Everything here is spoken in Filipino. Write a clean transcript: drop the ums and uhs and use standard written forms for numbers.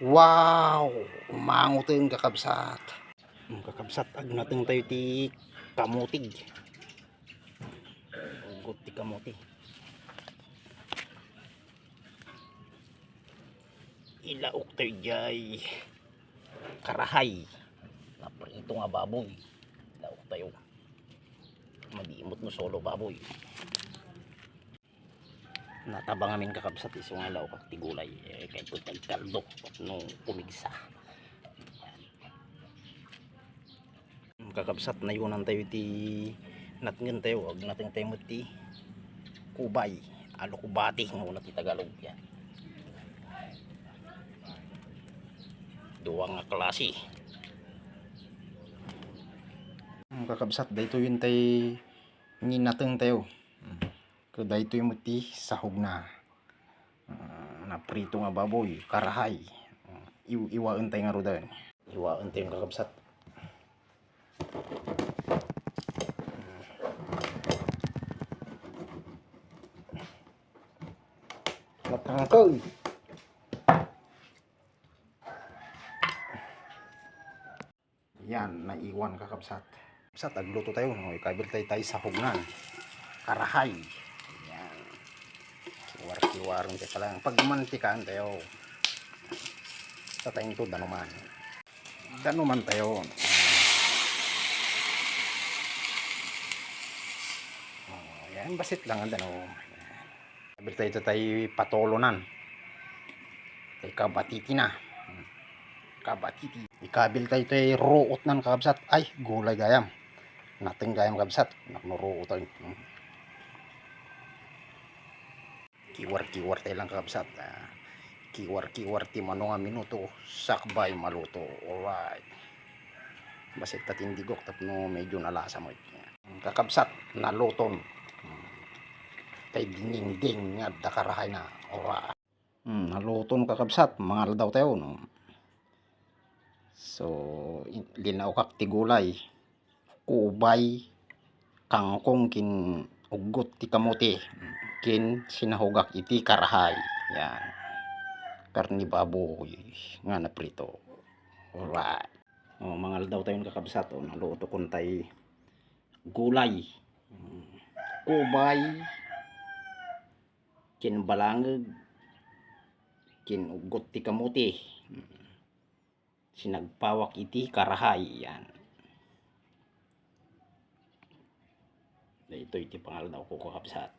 Wow! Umangot yung kakabsat. Kakabsat, ag natin tayo ti kamutig. Ugot ti kamuti. Ilaok tayo jay. Karahay. Naprito nga baboy. Ilaok tayo. Madiimot no solo baboy. Natabang amin kakabsat iso nga ilaok at tigulay. Kahit ito tagkaldo no pumigsa. Kakabsat na yunan tayo ti natin tayo. Huwag natin tayo mo ti kubay. Alo kubati nga una ti Tagalog yan. Duwang nga klase. Kakabsat dahito yun tay ninateng tayo. Kaya dahito yung muti sahog na naprito nga baboy, karahay. Iwaan tayo nga rodan. Iwaan tayo yung kakabsat. Matangkoy. Yan, naiwan kakabsat. Kakabsat, agluto tayo. Ikabil tayo sahog na. Karahay. Yan. Kiwar-kiwarin tayo pala. Pagmantikaan tayo. Sa tayong ito, danuman. Danuman tayo. Yan, basit lang ang dano. Ikabil tayo patolonan. Tayo kabatiti na. Kabatiti. Ikabil tayo ruot nan kakabsat. Ay, gulay gayam. Nating gayam kakabsat. Naknuruot tayo. Kiwar-kiwar tayo lang kakabsat. Kiwar-kiwar ti mano nga minuto. Sakbay maluto. Alright. Basit tatindigok. Tapno medyo nalasa mo. Kakabsat. Naluton. Tay dinding nga dakarahay na. Alright. Naluton kakabsat. Mangal daw tayo. No? So, linaw kak ti gulay. Kubay. Kangkong kin ugot ti kamuti. Kin sinahugak iti karahay. Yan. Karni baboy. Nga na prito. Alright. Mangal daw tayo kakabsat. Naluto kun tay gulay. Kubay. Kin balangag. Kin ugot ti kamuti. Sinagpawak iti karahay. Yan. Ito iti pangal daw ko kakabsat.